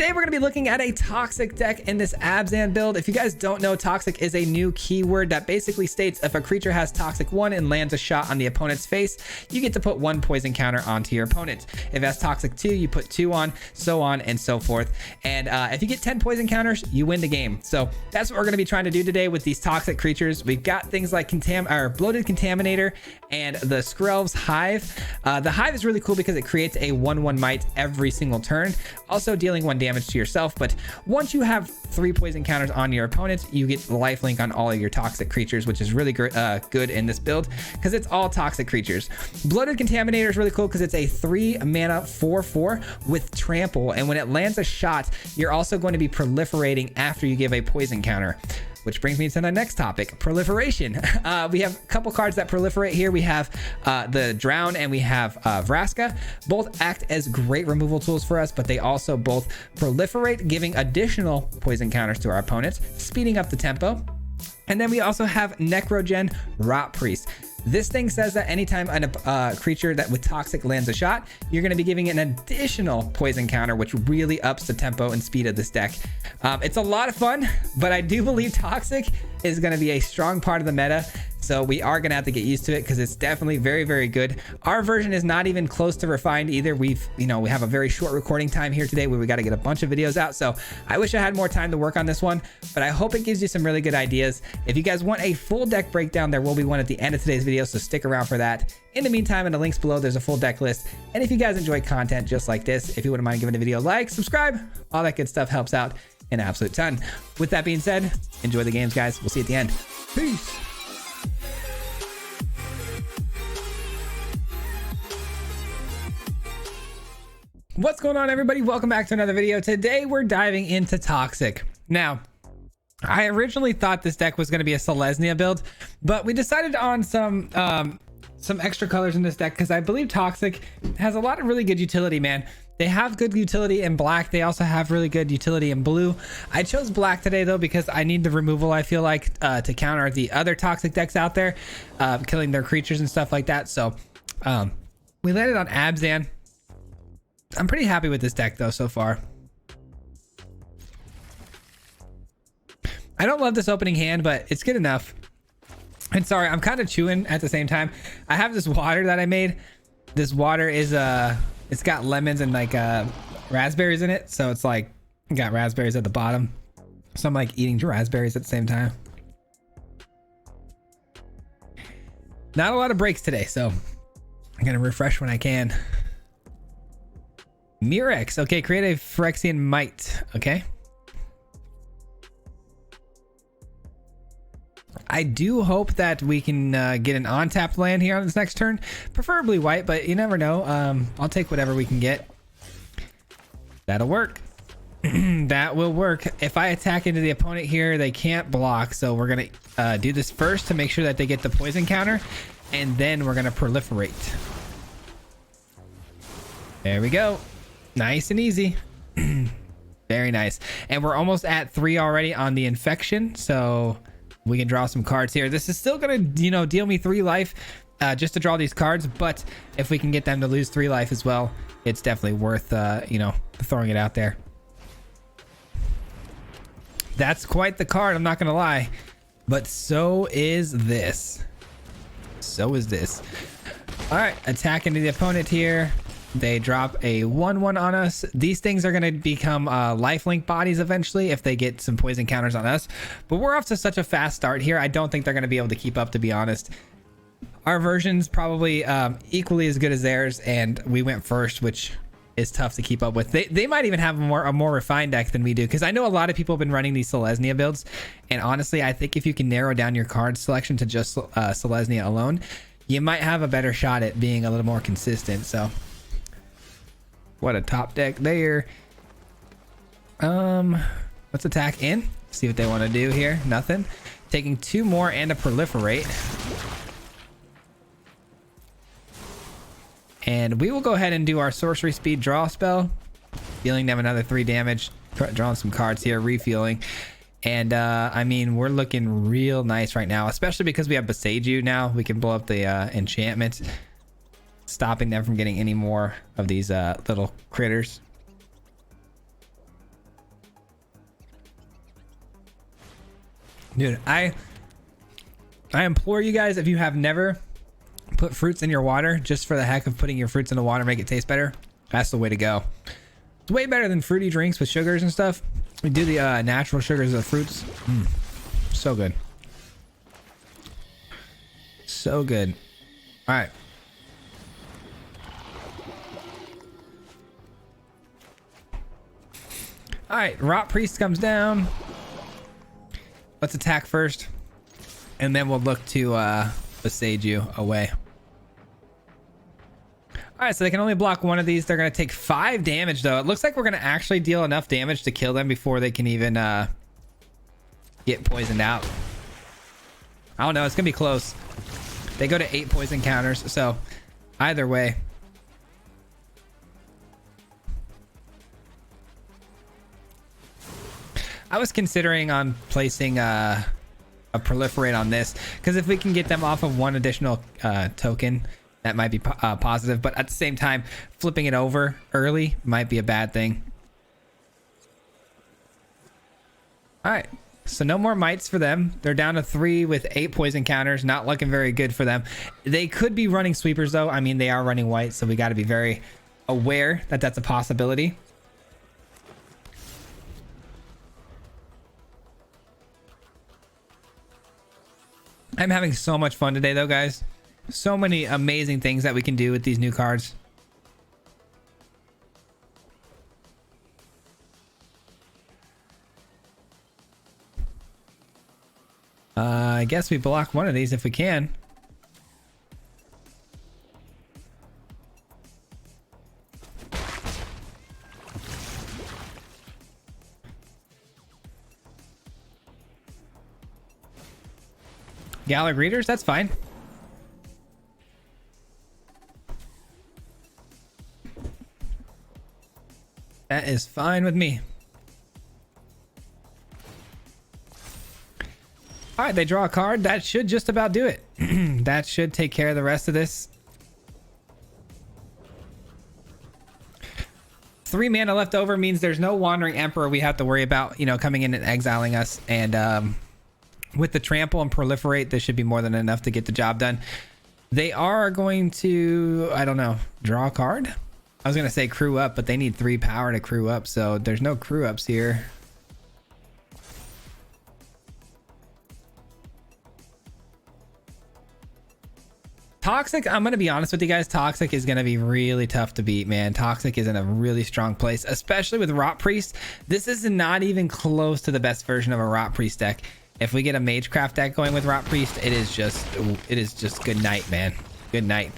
Today we're going to be looking at a toxic deck in this Abzan build. If you guys don't know, toxic is a new keyword that basically states if a creature has toxic 1 and lands a shot on the opponent's face, you get to put 1 poison counter onto your opponent. If it has toxic 2, you put 2 on and so forth. And if you get 10 poison counters, you win the game. So that's what we're going to be trying to do today with these toxic creatures. We've got things like Bloated Contaminator and the Skrelv's Hive. The Hive is really cool because it creates a 1/1 might every single turn, also dealing 1 damage to yourself. But once you have 3 poison counters on your opponent, you get lifelink on all of your toxic creatures, which is really good in this build because it's all toxic creatures. Bloated Contaminator is really cool because it's a 3 mana 4/4 with trample, and when it lands a shot, you're also going to be proliferating after you give a poison counter. Which brings me to the next topic, proliferation. We have a couple cards that proliferate here. We have the Drown and we have Vraska. Both act as great removal tools for us, but they also both proliferate, giving additional poison counters to our opponents, speeding up the tempo. And then we also have Necrogen Rot Priest. This thing says that anytime a creature that with toxic lands a shot, you're going to be giving an additional poison counter, which really ups the tempo and speed of this deck. It's a lot of fun, but I do believe toxic is going to be a strong part of the meta. So we are going to have to get used to it because it's definitely very, very good. Our version is not even close to refined either. We have a very short recording time here today where we got to get a bunch of videos out. So I wish I had more time to work on this one, but I hope it gives you some really good ideas. If you guys want a full deck breakdown, there will be one at the end of today's video, so stick around for that. In the meantime, in the links below, there's a full deck list. And if you guys enjoy content just like this, if you wouldn't mind giving the video a like, subscribe, all that good stuff helps out an absolute ton. With that being said, enjoy the games, guys. We'll see you at the end. Peace. What's going on, everybody? Welcome back to another video. Today we're diving into toxic. Now, I originally thought this deck was going to be a Selesnya build, but we decided on some extra colors in this deck because I believe toxic has a lot of really good utility, man. They have good utility in black. They also have really good utility in blue. I chose black today though because I need the removal, I feel like, to counter the other toxic decks out there, killing their creatures and stuff like that. So we landed on Abzan. I'm pretty happy with this deck though so far. I don't love this opening hand, but it's good enough. And sorry, I'm kind of chewing at the same time. I have this water that I made. This water is it's got lemons and like raspberries in it, so it's like got raspberries at the bottom. So I'm like eating raspberries at the same time. Not a lot of breaks today, so I'm gonna refresh when I can. Mirex, okay, create a Phyrexian Might, okay. I do hope that we can get an on-tapped land here on this next turn, preferably white, but you never know. I'll take whatever we can get. That'll work. That will work. If I attack into the opponent here, they can't block, so we're gonna do this first to make sure that they get the poison counter, and then we're gonna proliferate. There we go. Nice and easy. Very nice. And we're almost at 3 already on the infection, so we can draw some cards here. This is still gonna, deal me 3 life just to draw these cards, but if we can get them to lose 3 life as well, it's definitely worth throwing it out there. That's quite the card, I'm not gonna lie, but so is this. So is this. All right, attack into the opponent here. They drop a 1/1 on us. These things are going to become lifelink bodies eventually if they get some poison counters on us. But we're off to such a fast start here. I don't think they're going to be able to keep up, to be honest. Our version's probably equally as good as theirs, and we went first, which is tough to keep up with. They might even have a more refined deck than we do, because I know a lot of people have been running these Selesnya builds, and honestly, I think if you can narrow down your card selection to just Selesnya alone, you might have a better shot at being a little more consistent. So what a top deck there. Let's attack in. See what they want to do here. Nothing. Taking 2 more and a proliferate. And we will go ahead and do our sorcery speed draw spell. Dealing them another 3 damage. Drawing some cards here. Refueling. And I mean, we're looking real nice right now. Especially because we have Beseiju now. We can blow up the enchantment, stopping them from getting any more of these little critters. Dude, I implore you guys, if you have never put fruits in your water just for the heck of putting your fruits in the water, make it taste better, that's the way to go. It's way better than fruity drinks with sugars and stuff. We do the natural sugars of the fruits. So good. So good. All right. All right, Rot Priest comes down. Let's attack first, and then we'll look to besage you away. All right, so they can only block one of these. They're going to take 5 damage, though. It looks like we're going to actually deal enough damage to kill them before they can even get poisoned out. I don't know. It's going to be close. They go to 8 poison counters, so either way. I was considering on placing a proliferate on this, because if we can get them off of one additional token, that might be positive. But at the same time, flipping it over early might be a bad thing. All right, so no more mites for them. They're down to 3 with 8 poison counters. Not looking very good for them. They could be running sweepers, though. I mean, they are running white, so we got to be very aware that that's a possibility. I'm having so much fun today, though, guys. So many amazing things that we can do with these new cards. I guess we block one of these if we can. Gallic Readers, that's fine. That is fine with me. All right, they draw a card. That should just about do it. That should take care of the rest of this. 3 mana left over means there's no Wandering Emperor we have to worry about, you know, coming in and exiling us. And with the trample and proliferate, this should be more than enough to get the job done. They are going to, I don't know, draw a card. I was going to say crew up, but they need 3 power to crew up, so there's no crew ups here. Toxic, I'm going to be honest with you guys, Toxic is going to be really tough to beat, man. Toxic is in a really strong place, especially with Rot Priest. This is not even close to the best version of a Rot Priest deck. If we get a Magecraft deck going with Rot Priest, it is just good night, man. Good night.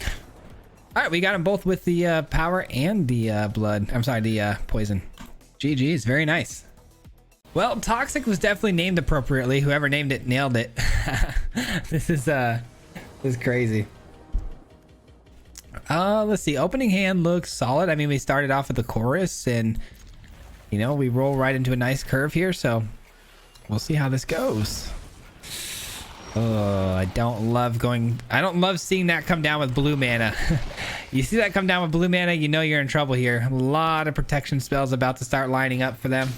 All right, we got them both with the power and the blood. I'm sorry, the poison. GG's, very nice. Well, Toxic was definitely named appropriately. Whoever named it nailed it. This is crazy. Let's see. Opening hand looks solid. I mean, we started off with the chorus, and you know, we roll right into a nice curve here. So we'll see how this goes. Oh, I don't love seeing that come down with blue mana. You see that come down with blue mana, you know you're in trouble here. A lot of protection spells about to start lining up for them.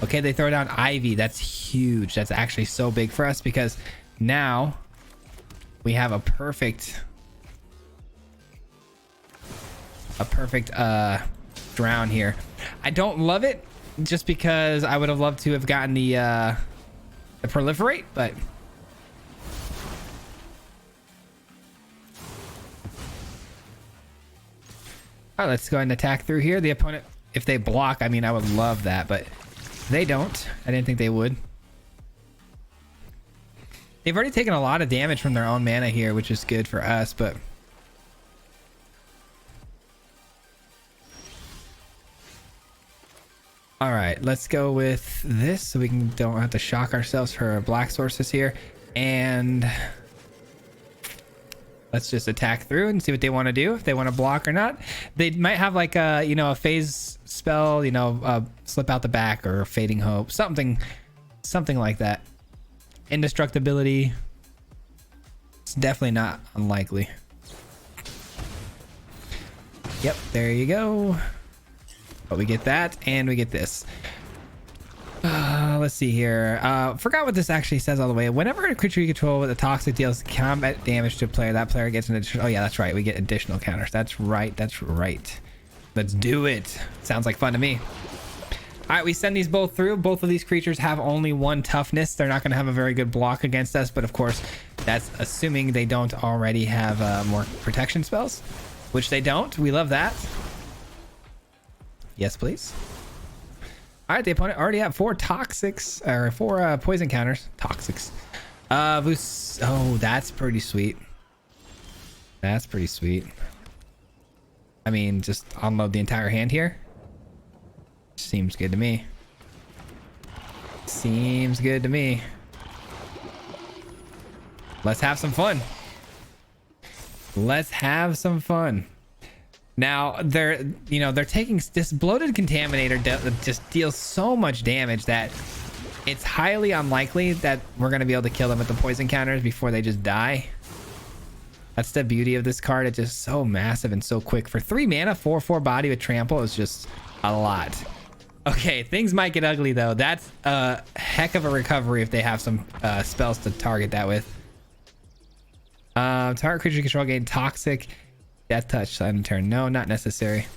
Okay, they throw down Ivy. That's huge. That's actually so big for us because now we have a perfect drown here. I don't love it just because I would have loved to have gotten the proliferate, but all right, let's go ahead and attack through here. The opponent, if they block, I mean, I would love that, but they don't. I didn't think they would. They've already taken a lot of damage from their own mana here, which is good for us, but all right, let's go with this so we don't have to shock ourselves for our black sources here. And let's just attack through and see what they want to do, if they want to block or not. They might have like a, you know, a phase spell, you know, slip out the back or fading hope, something like that. Indestructibility. It's definitely not unlikely. Yep, there you go. But we get that and we get this. Let's see here. Forgot what this actually says all the way. Whenever a creature you control with a toxic deals combat damage to a player, that player gets an additional... Oh yeah, that's right. We get additional counters. That's right. That's right. Let's do it. Sounds like fun to me. All right, we send these both through. Both of these creatures have only 1 toughness. They're not going to have a very good block against us, but of course, that's assuming they don't already have more protection spells, which they don't. We love that. Yes, please. All right, the opponent already have 4 toxics, or 4 poison counters. Toxics. Oh, that's pretty sweet. That's pretty sweet. I mean, just unload the entire hand here. Seems good to me. Seems good to me. Let's have some fun. Let's have some fun. Now they're taking this bloated contaminator just deals so much damage that it's highly unlikely that we're going to be able to kill them with the poison counters before they just die. That's the beauty of this card. It's just so massive and so quick. For 3 mana, 4/4 body with trample is just a lot. Okay, things might get ugly though. That's a heck of a recovery if they have some spells to target that with. Target creature control gain toxic death touch on turn. No, not necessary.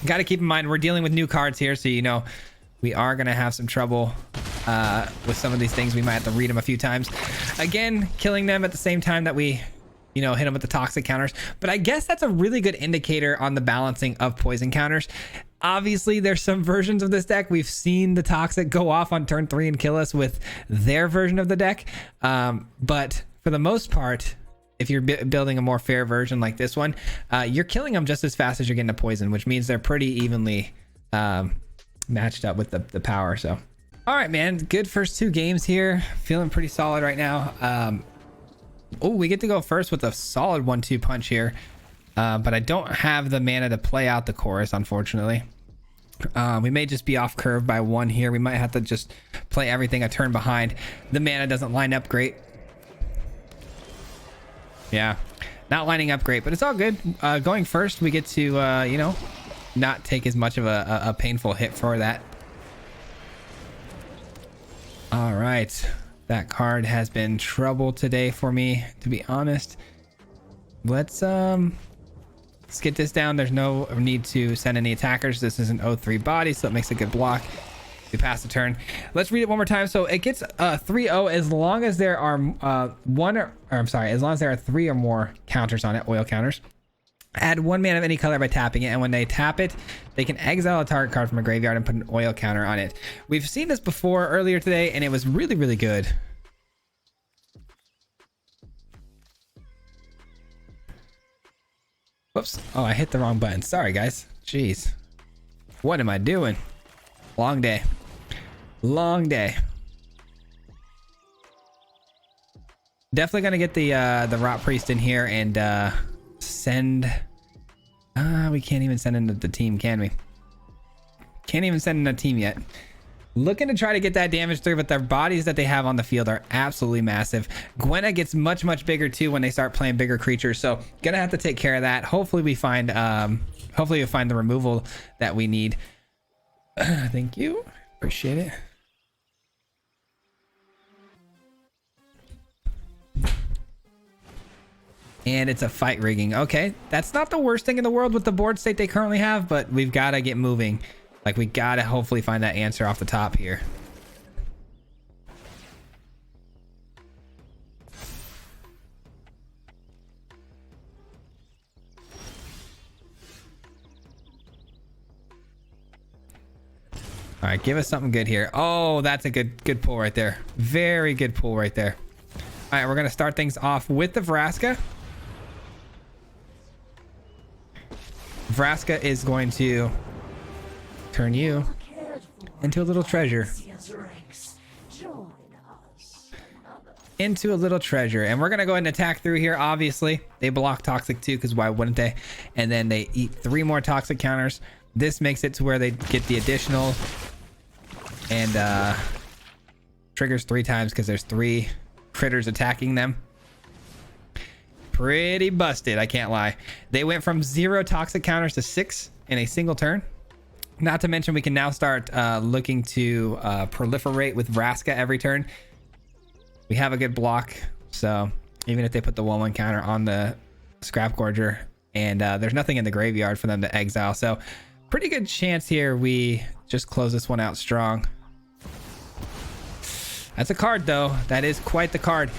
Got to keep in mind we're dealing with new cards here, so you know we are gonna have some trouble with some of these things. We might have to read them a few times. Again, killing them at the same time that we hit them with the toxic counters. But I guess that's a really good indicator on the balancing of poison counters. Obviously, there's some versions of this deck. We've seen the toxic go off on turn 3 and kill us with their version of the deck. But for the most part, if you're building a more fair version like this one, you're killing them just as fast as you're getting a poison, which means they're pretty evenly matched up with the power. So, all right, man. Good first 2 games here. Feeling pretty solid right now. Oh, we get to go first with a solid 1-2 punch here. But I don't have the mana to play out the chorus, unfortunately. We may just be off curve by 1 here. We might have to just play everything a turn behind. The mana doesn't line up great. Yeah, not lining up great, but it's all good. Going first, we get to, not take as much of a painful hit for that. All right. That card has been trouble today for me, to be honest. Let's get this down. There's no need to send any attackers. This is an 0-3 body, so it makes a good block. We pass the turn. Let's read it one more time. So it gets 3-0 as long as there are as long as there are 3 or more counters on it, oil counters. Add 1 mana of any color by tapping it, and when they tap it, they can exile a target card from a graveyard and put an oil counter on it. We've seen this before earlier today, and it was really, really good. Whoops. Oh, I hit the wrong button. Sorry, guys. Jeez. What am I doing? Long day. Long day. Definitely gonna get the Rot Priest in here and send... we can't even send in the team, can we? Can't even send in a team yet. Looking to try to get that damage through, but their bodies that they have on the field are absolutely massive. Gwenna gets much, much bigger too when they start playing bigger creatures, so gonna have to take care of that. Hopefully we find the removal that we need. Thank you. Appreciate it. And it's a fight rigging. Okay, that's not the worst thing in the world with the board state they currently have, but we've got to get moving. Like, we got to hopefully find that answer off the top here. All right, give us something good here. Oh, that's a good pull right there. Very good pull right there. All right, we're going to start things off with the Vraska. Vraska is going to turn you into a little treasure. Into a little treasure. And we're going to go ahead and attack through here. Obviously, they block Toxic too, because why wouldn't they? And then they eat 3 more Toxic counters. This makes it to where they get the additional and triggers 3 times because there's 3 critters attacking them. Pretty busted, I can't lie. They went from 0 Toxic counters to 6 in a single turn. Not to mention we can now start looking to proliferate with Vraska every turn. We have a good block, so even if they put the 1/1 counter on the Scrap Gorger, and there's nothing in the graveyard for them to exile, so pretty good chance here we just close this one out strong. That's a card though. That is quite the card.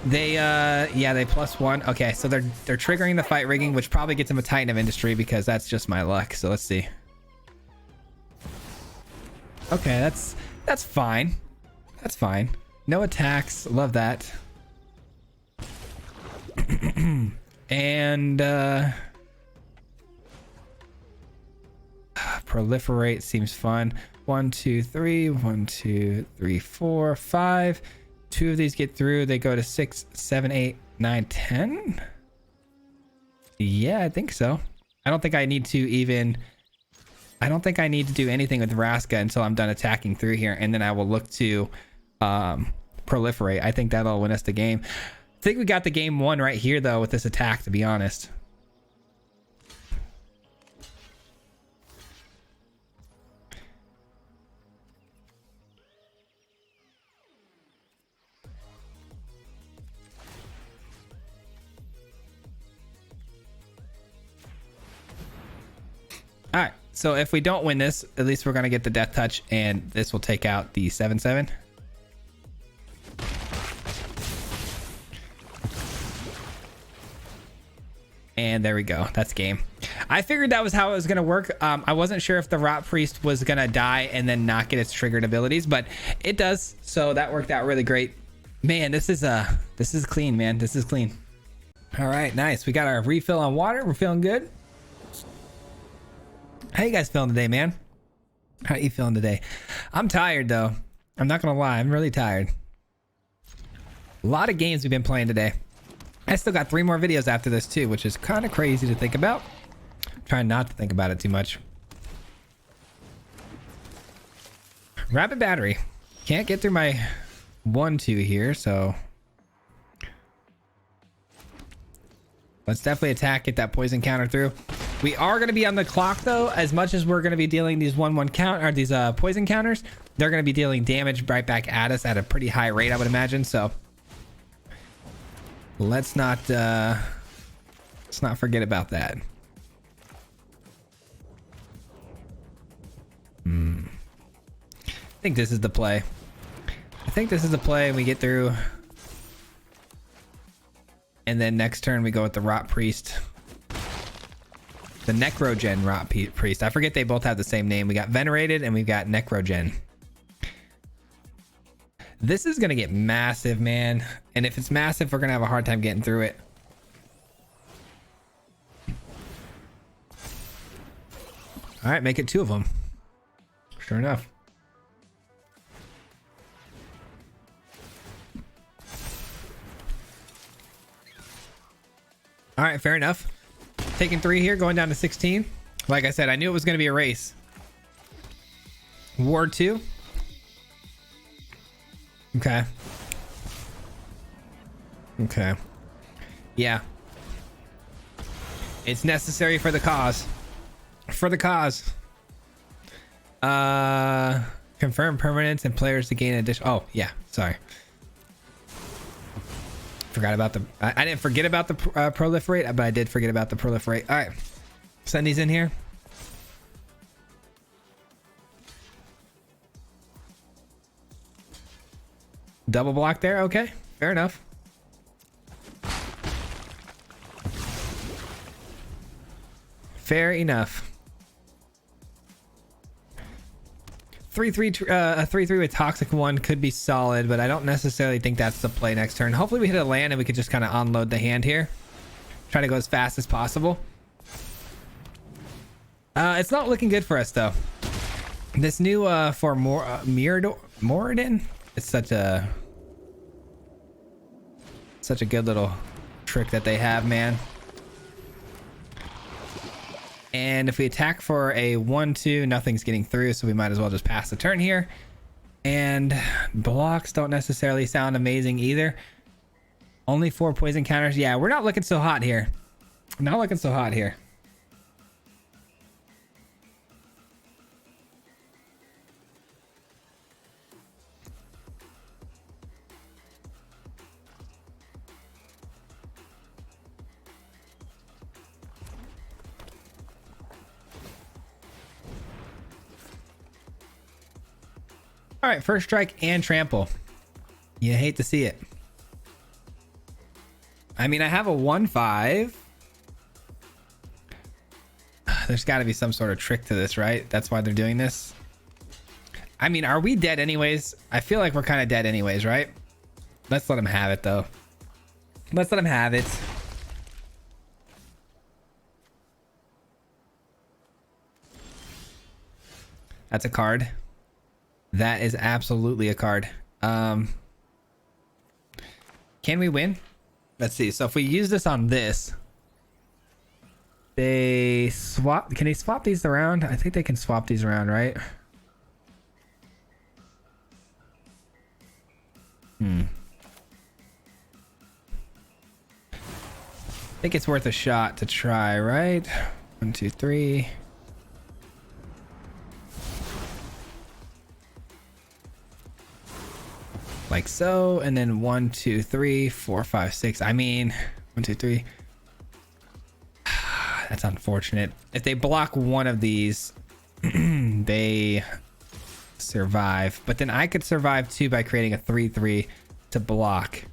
They yeah, they +1. Okay, so they're triggering the fight rigging, which probably gets them a Titan of Industry because that's just my luck. So let's see. Okay, that's fine. That's fine. No attacks. Love that. And proliferate seems fun. 1 2 3 1 2 3 4 5. 2 of these get through. They go to 6 7 8 9 10. Yeah, I think so. I don't think I need to do anything with Vraska until I'm done attacking through here, and then I will look to proliferate. I think that'll win us the game. I think we got the game won right here though with this attack, to be honest. All right, so if we don't win this, at least we're gonna get the death touch, and this will take out the 7/7. And there we go. That's game. I figured that was how it was gonna work. I wasn't sure if the Rot Priest was gonna die and then not get its triggered abilities, but it does. So that worked out really great. Man, this is clean, man. This is clean. All right, nice. We got our refill on water. We're feeling good. How you guys feeling today, man? How you feeling today? I'm tired though. I'm not gonna lie, I'm really tired. A lot of games we've been playing today. I still got 3 more videos after this too, which is kind of crazy to think about. I'm trying not to think about it too much. Rapid battery. Can't get through my 1/2 here, so let's definitely attack, get that poison counter through. We are going to be on the clock though. As much as we're going to be dealing these 1/1 count or these poison counters, they're going to be dealing damage right back at us at a pretty high rate, I would imagine. So let's not forget about that. I think this is the play. I think this is the play, and we get through. And then next turn we go with the Rot Priest. The Necrogen Rot Priest. I forget they both have the same name. We got Venerated and we've got Necrogen. This is going to get massive, man. And if it's massive, we're going to have a hard time getting through it. All right, make it 2 of them. Sure enough. All right, fair enough. Taking 3 here, going down to 16. Like I said, I knew it was going to be a race. Ward 2. Okay. Okay. Yeah. It's necessary for the cause. For the cause. Confirm permanence and players to gain addition. Oh, yeah. Sorry. Forgot about the... I didn't forget about the proliferate, but I did forget about the proliferate. All right. Send these in here. Double block there. Okay. Fair enough. Fair enough. 3/3 a 3/3 with Toxic 1 could be solid, but I don't necessarily think that's the play next turn. Hopefully we hit a land and we could just kind of unload the hand here. Try to go as fast as possible. It's not looking good for us though. This new for Moradin, it's such a good little trick that they have, man. And if we attack for a 1/2, nothing's getting through, so we might as well just pass the turn here. And blocks don't necessarily sound amazing either. Only 4 poison counters. Yeah, we're not looking so hot here. Not looking so hot here. All right, first strike and trample. You hate to see it. I mean, I have a 1/5. There's got to be some sort of trick to this, right? That's why they're doing this. I mean, are we dead anyways? I feel like we're kind of dead anyways, right? Let's let him have it, though. Let's let him have it. That's a card. That is absolutely a card. Can we win? Let's see. So if we use this on this, they swap. Can they swap these around? I think they can swap these around, right? I think it's worth a shot to try, right? 1, 2, 3. Like so, and then 1, 2, 3, 4, 5, 6. I mean, 1, 2, 3. That's unfortunate. If they block one of these, they survive. But then I could survive too by creating a 3/3 to block.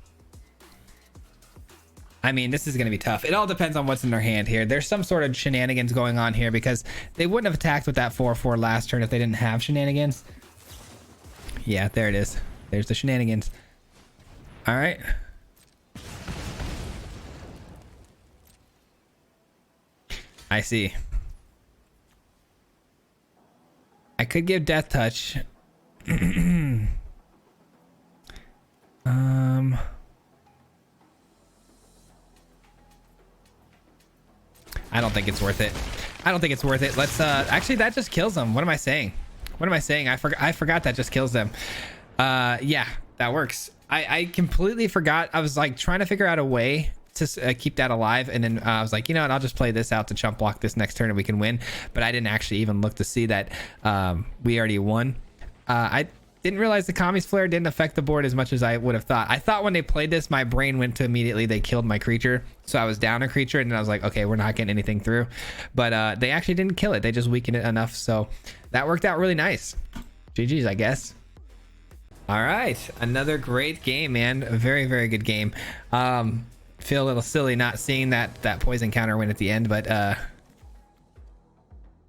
I mean, this is going to be tough. It all depends on what's in their hand here. There's some sort of shenanigans going on here because they wouldn't have attacked with that 4/4 last turn if they didn't have shenanigans. Yeah, there it is. There's the shenanigans. All right. I see. I could give Death Touch. I don't think it's worth it. I don't think it's worth it. Let's actually, that just kills them. What am I saying? What am I saying? I forgot that just kills them. Yeah, that works. I completely forgot. I was like trying to figure out a way to keep that alive, and then I was like, you know what, I'll just play this out to chump block this next turn and we can win. But I didn't actually even look to see that we already won. I didn't realize the Kami's Flare didn't affect the board as much as I would have thought. I thought when they played this, my brain went to immediately they killed my creature, so I was down a creature, and then I was like, okay, we're not getting anything through. But they actually didn't kill it. They just weakened it enough, so that worked out really nice. GG's, I guess. All right, another great game, man. A very, very good game. Feel a little silly not seeing that poison counter win at the end, but a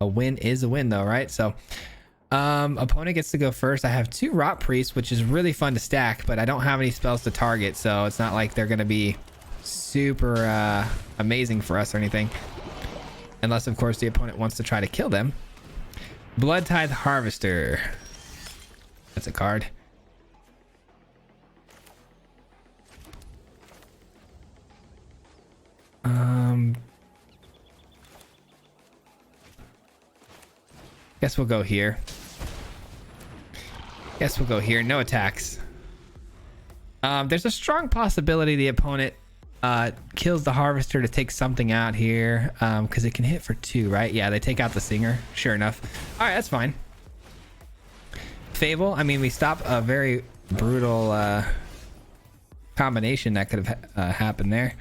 win is a win though, right? So opponent gets to go first. I have 2 Rot Priests, which is really fun to stack, but I don't have any spells to target, so it's not like they're gonna be super amazing for us or anything, unless of course the opponent wants to try to kill them. Blood Tithe Harvester. That's a card. Guess we'll go here. No attacks. There's a strong possibility the opponent kills the Harvester to take something out here, because it can hit for 2, right? Yeah, they take out the Singer. Sure enough. All right, that's fine. Fable. I mean, we stop a very brutal combination that could have happened there.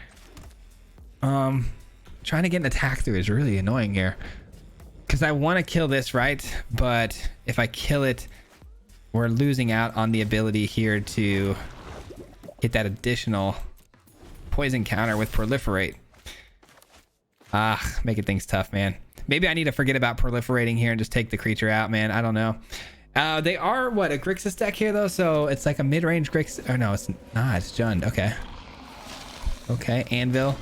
Trying to get an attack through is really annoying here, because I want to kill this, right? But if I kill it, we're losing out on the ability here to hit that additional poison counter with Proliferate. Making things tough, man. Maybe I need to forget about proliferating here and just take the creature out, man. I don't know. They are, what, a Grixis deck here, though? So it's like a mid-range Grixis. Oh, no, it's not. It's Jund. Okay. Okay, Anvil.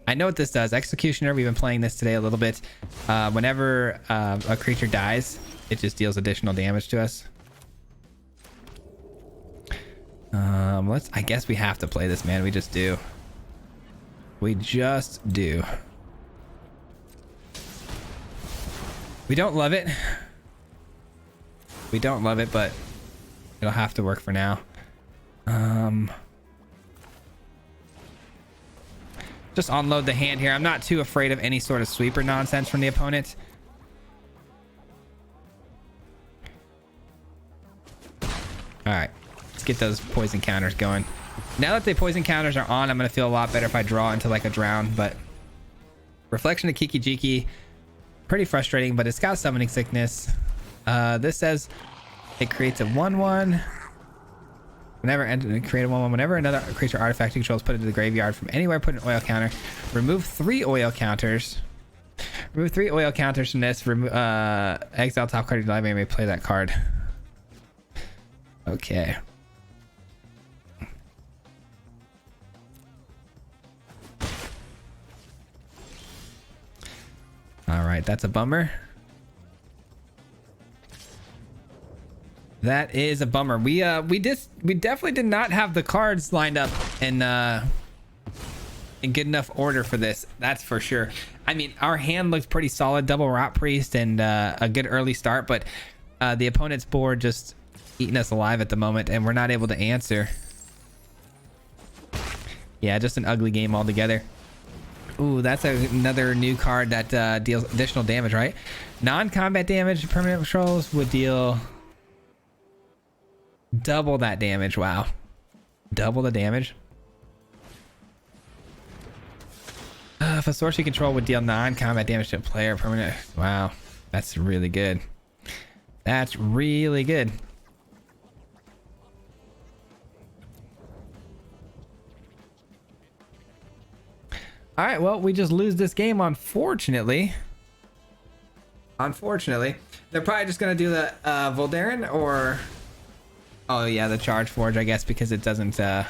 I know what this does. Executioner, we've been playing this today a little bit. Whenever a creature dies, it just deals additional damage to us. I guess we have to play this, man. We just do. We just do. We don't love it. We don't love it, but it'll have to work for now. Just unload the hand here. I'm not too afraid of any sort of sweeper nonsense from the opponent. All right, let's get those poison counters going. Now that the poison counters are on, I'm gonna feel a lot better if I draw into like a drown. But Reflection of Kiki Jiki, pretty frustrating, but it's got Summoning Sickness. This says It creates a 1/1. Whenever another creature artifact you control is put into the graveyard from anywhere, put an oil counter. Remove 3 oil counters. Remove 3 oil counters from this. Exile top card of your library and may play that card. Okay. All right, that's a bummer. That is a bummer. We definitely did not have the cards lined up in good enough order for this. That's for sure. I mean, our hand looks pretty solid. Double Rot Priest and a good early start, but the opponent's board just eating us alive at the moment, and we're not able to answer. Yeah, just an ugly game altogether. Ooh, that's another new card that deals additional damage, right? Non-combat damage permanent controls would deal double that damage. Wow. Double the damage. If a source you control would deal non-combat damage to a player permanent. Wow. That's really good. That's really good. All right, well, we just lose this game, unfortunately. Unfortunately. They're probably just going to do the Voldaren or... Oh, yeah, the Charge Forge, I guess, because it doesn't... Yeah,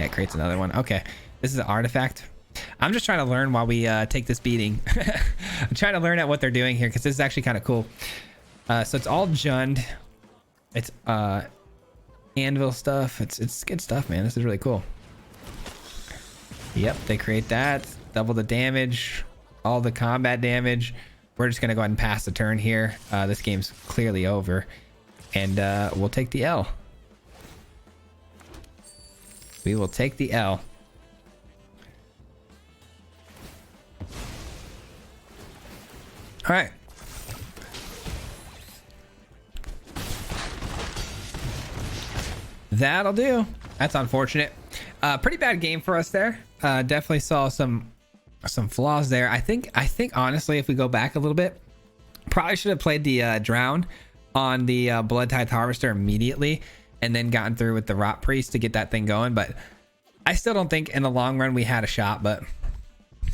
it creates another one. Okay, this is an artifact. I'm just trying to learn while we take this beating. I'm trying to learn at what they're doing here, because this is actually kind of cool. So it's all Jund. It's anvil stuff. It's good stuff, man. This is really cool. Yep, they create that. Double the damage, all the combat damage. We're just going to go ahead and pass the turn here. This game's clearly over. And we'll take the L. We will take the L. All right. That'll do. That's unfortunate. Pretty bad game for us there. Definitely saw some flaws there. I think honestly, if we go back a little bit, probably should have played the Drown on the Blood Tithe Harvester immediately, and then gotten through with the Rot Priest to get that thing going. But I still don't think in the long run we had a shot. But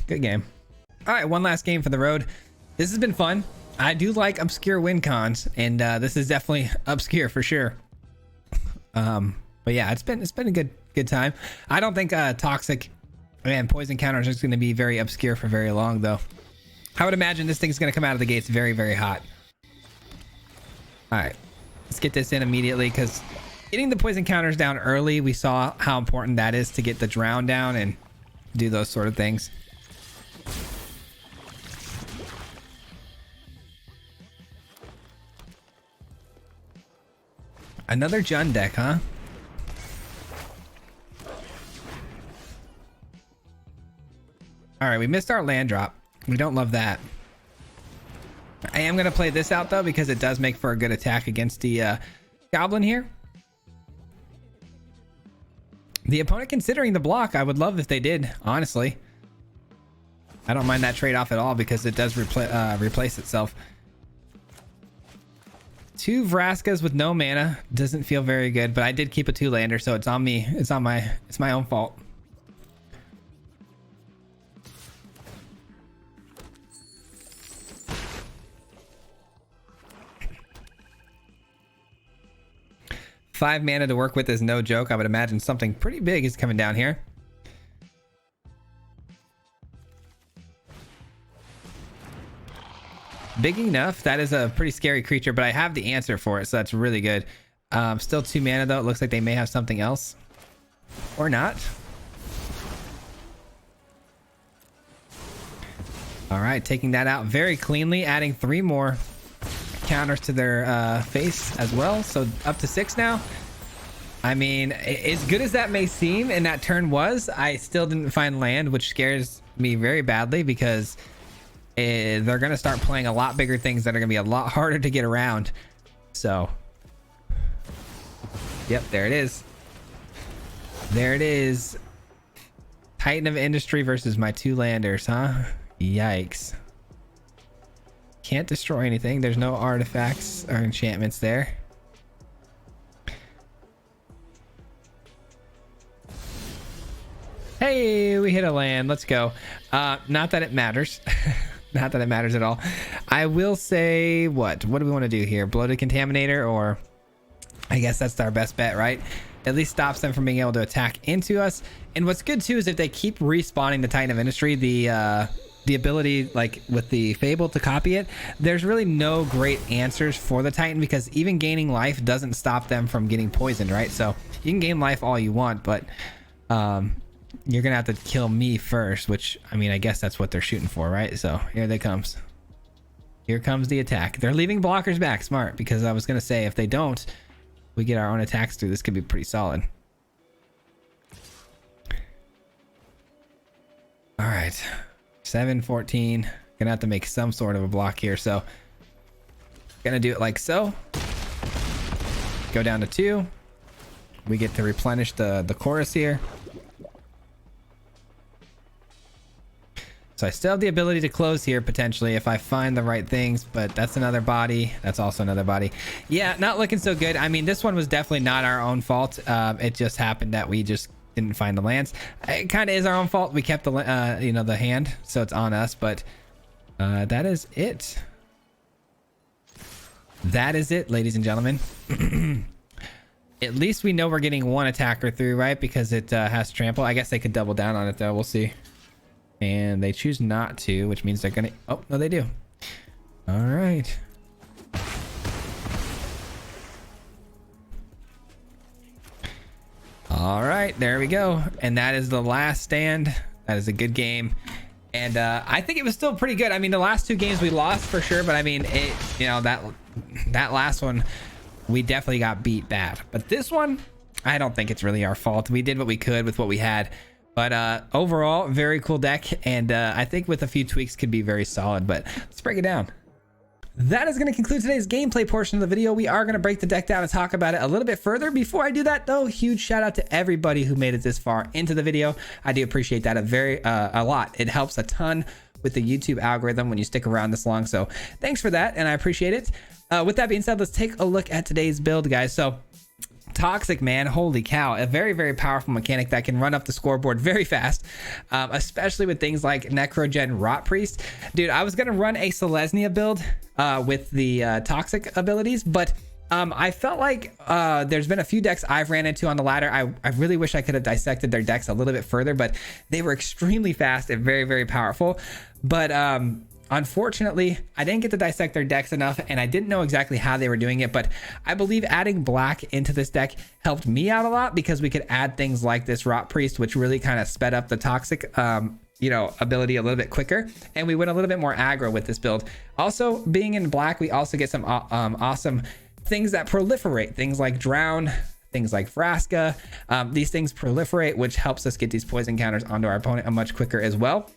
good game. All right, one last game for the road. This has been fun. I do like obscure win cons, and this is definitely obscure for sure. But yeah, it's been a good time. I don't think Toxic and Poison counters is going to be very obscure for very long, though. I would imagine this thing's going to come out of the gates very, very hot. All right, let's get this in immediately, because getting the poison counters down early, we saw how important that is to get the drown down and do those sort of things. Another Jund deck, huh? All right, we missed our land drop. We don't love that. I am going to play this out, though, because it does make for a good attack against the Goblin here. The opponent considering the block, I would love if they did, honestly. I don't mind that trade-off at all, because it does replace itself. 2 Vraskas with no mana doesn't feel very good, but I did keep a 2-lander, so it's on me. It's my own fault. Five mana to work with is no joke. I would imagine something pretty big is coming down here. Big enough. That is a pretty scary creature, but I have the answer for it, so that's really good. Still 2 mana, though. It looks like they may have something else. Or not. All right, taking that out very cleanly, adding 3 more counters to their face as well, so up to 6 now. I mean, as good as that may seem, and that turn was, I still didn't find land, which scares me very badly, because they're going to start playing a lot bigger things that are going to be a lot harder to get around. So, yep, there it is. There it is. Titan of Industry versus my 2 landers, huh? Yikes. Can't destroy anything. There's no artifacts or enchantments there. Hey, we hit a land. Let's go. Not that it matters. Not that it matters at all. I will say, what do we want to do here? Bloated Contaminator, or I guess that's our best bet, right? At least stops them from being able to attack into us. And what's good too is if they keep respawning the Titan of Industry, the ability, like with the Fable, to copy it, there's really no great answers for the Titan, because even gaining life doesn't stop them from getting poisoned, right? So you can gain life all you want, but you're gonna have to kill me first, which, I mean, I guess that's what they're shooting for, right? So here they comes. Here comes the attack. They're leaving blockers back. Smart, because I was gonna say if they don't, we get our own attacks through. This could be pretty solid. All right, 7-14. Gonna have to make some sort of a block here, so gonna do it like so. Go down to 2. We get to replenish the chorus here. So I still have the ability to close here potentially if I find the right things, but that's another body. That's also another body. Yeah, not looking so good. I mean, this one was definitely not our own fault. It just happened that we just didn't find the lands. It kind of is our own fault. We kept the the hand, so it's on us. But that is it. That is it, ladies and gentlemen. At least we know we're getting one attacker through, right? Because it has trample. I guess they could double down on it though. We'll see. And they choose not to, which means they're gonna... Oh, no, they do. All right. All right, there we go. And that is the last stand. That is a good game. And I think it was still pretty good. I mean, the last 2 games we lost for sure, but I mean, it, that last one, we definitely got beat bad. But this one, I don't think it's really our fault. We did what we could with what we had. But overall, very cool deck, and I think with a few tweaks could be very solid. But let's break it down. That is going to conclude today's gameplay portion of the video. We are going to break the deck down and talk about it a little bit further. Before I do that, though, huge shout out to everybody who made it this far into the video. I do appreciate that a lot. It helps a ton with the YouTube algorithm when you stick around this long. So thanks for that, and I appreciate it. With that being said, let's take a look at today's build, guys. So Toxic, man, holy cow, a very, very powerful mechanic that can run up the scoreboard very fast, especially with things like Necrogen Rot Priest. Dude, I was gonna run a Selesnya build with the Toxic abilities, but I felt like there's been a few decks I've ran into on the ladder. I really wish I could have dissected their decks a little bit further, but they were extremely fast and very, very powerful. But unfortunately, I didn't get to dissect their decks enough, and I didn't know exactly how they were doing it, but I believe adding black into this deck helped me out a lot, because we could add things like this Rot Priest, which really kind of sped up the Toxic ability a little bit quicker, and we went a little bit more aggro with this build. Also, being in black, we also get some awesome things that proliferate, things like Drown, things like Vraska. These things proliferate, which helps us get these poison counters onto our opponent much quicker as well.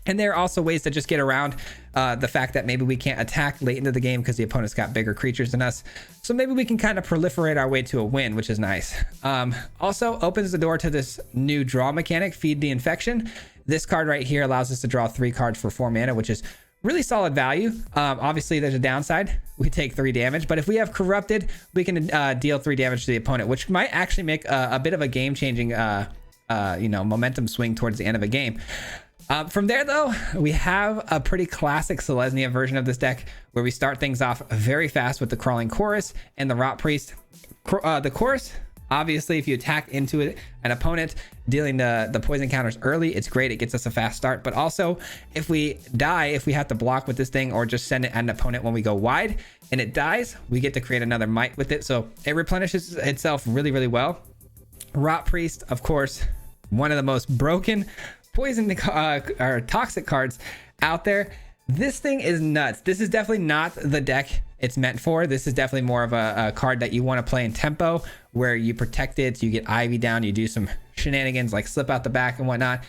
And there are also ways to just get around the fact that maybe we can't attack late into the game because the opponent's got bigger creatures than us. So maybe we can kind of proliferate our way to a win, which is nice. Also opens the door to this new draw mechanic, Feed the Infection. This card right here allows us to draw 3 cards for 4 mana, which is really solid value. Obviously, there's a downside. We take 3 damage, but if we have Corrupted, we can deal 3 damage to the opponent, which might actually make a bit of a game-changing momentum swing towards the end of a game. From there, though, we have a pretty classic Selesnya version of this deck where we start things off very fast with the Crawling Chorus and the Rot Priest. The Chorus, obviously, if you attack into it, an opponent, dealing the poison counters early, it's great. It gets us a fast start. But also, if we die, if we have to block with this thing or just send it at an opponent when we go wide and it dies, we get to create another Might with it. So it replenishes itself really, really well. Rot Priest, of course, one of the most broken poison or toxic cards out there. This thing is nuts. This is definitely not the deck it's meant for. This is definitely more of a card that you want to play in tempo, where you protect it, you get Ivy down, you do some shenanigans like slip out the back and whatnot.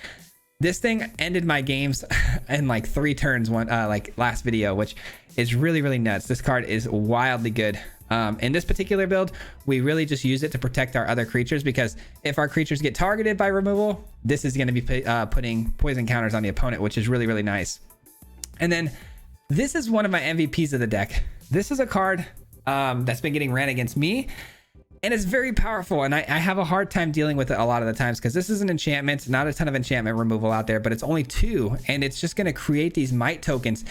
This thing ended my games in like 3 turns like last video, which is really, really nuts. This card is wildly good. In this particular build, we really just use it to protect our other creatures, because if our creatures get targeted by removal, this is going to be putting poison counters on the opponent, which is really, really nice. And then this is one of my MVPs of the deck. This is a card that's been getting ran against me and it's very powerful, and I have a hard time dealing with it a lot of the times because this is an enchantment, not a ton of enchantment removal out there, but it's only 2, and it's just going to create these might tokens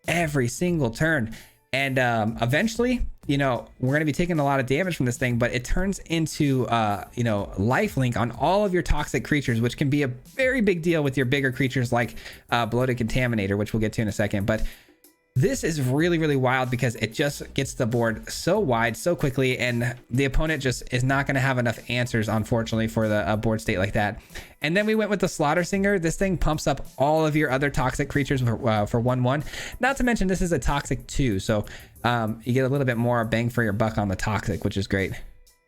every single turn. And eventually, you know, we're going to be taking a lot of damage from this thing, but it turns into, you know, lifelink on all of your toxic creatures, which can be a very big deal with your bigger creatures like Bloated Contaminator, which we'll get to in a second. But this is really, really wild because it just gets the board so wide so quickly, and the opponent just is not going to have enough answers, unfortunately, for the board state like that. And then we went with the Slaughter Singer. This thing pumps up all of your other toxic creatures for 1/1. Not to mention this is a toxic 2, so you get a little bit more bang for your buck on the toxic, which is great.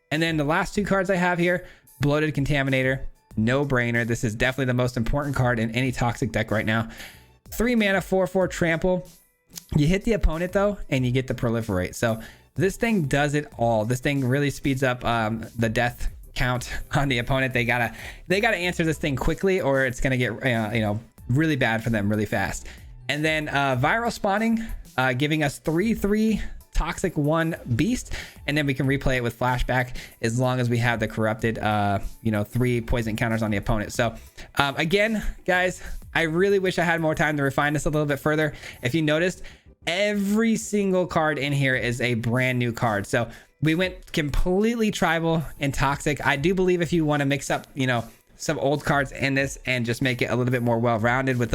And then the last 2 cards I have here, Bloated Contaminator, no brainer. This is definitely the most important card in any toxic deck right now. 3 mana, 4/4 trample. You hit the opponent though, and you get the proliferate. So this thing does it all. This thing really speeds up the death count on the opponent. They gotta answer this thing quickly, or it's gonna get you know, really bad for them really fast. And then viral spawning, giving us 3/3 toxic 1 beast, and then we can replay it with flashback as long as we have the corrupted you know, 3 poison counters on the opponent. So again, guys, I really wish I had more time to refine this a little bit further. If you noticed, every single card in here is a brand new card. So we went completely tribal and toxic. I do believe if you want to mix up, you know, some old cards in this and just make it a little bit more well-rounded with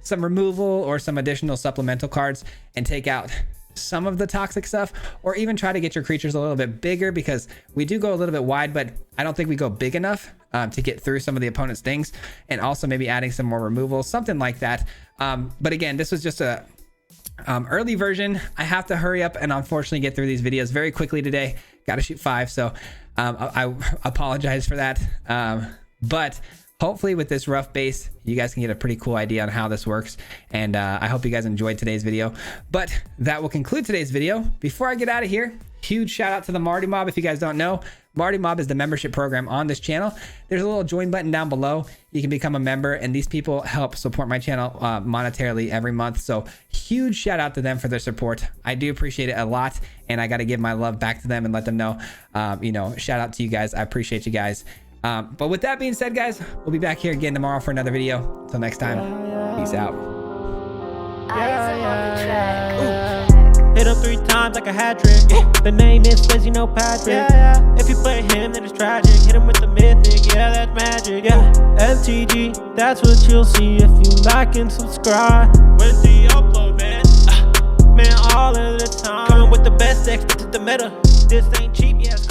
some removal or some additional supplemental cards and take out some of the toxic stuff, or even try to get your creatures a little bit bigger, because we do go a little bit wide, but I don't think we go big enough to get through some of the opponent's things, and also maybe adding some more removal, something like that. But again, this was just a early version. I have to hurry up and unfortunately get through these videos very quickly today. Got to shoot 5, so I apologize for that. But hopefully with this rough base, you guys can get a pretty cool idea on how this works. And I hope you guys enjoyed today's video. But that will conclude today's video. Before I get out of here, huge shout out to the Marty Mob. If you guys don't know, Marty Mob is the membership program on this channel. There's a little join button down below. You can become a member, and these people help support my channel monetarily every month. So huge shout out to them for their support. I do appreciate it a lot, and I got to give my love back to them and let them know, you know, shout out to you guys. I appreciate you guys. But with that being said, guys, we'll be back here again tomorrow for another video. Until next time, peace out. Hit him 3 times like a hat trick. The name is Swayze, no Patrick. If you play him, then it's tragic. Hit him with the mythic, yeah, that's magic. MTG, that's what you'll see if you like and subscribe. When's the upload, man? Man, all of the time. Coming with the best decks, this is the meta. This ain't cheap, yeah, it's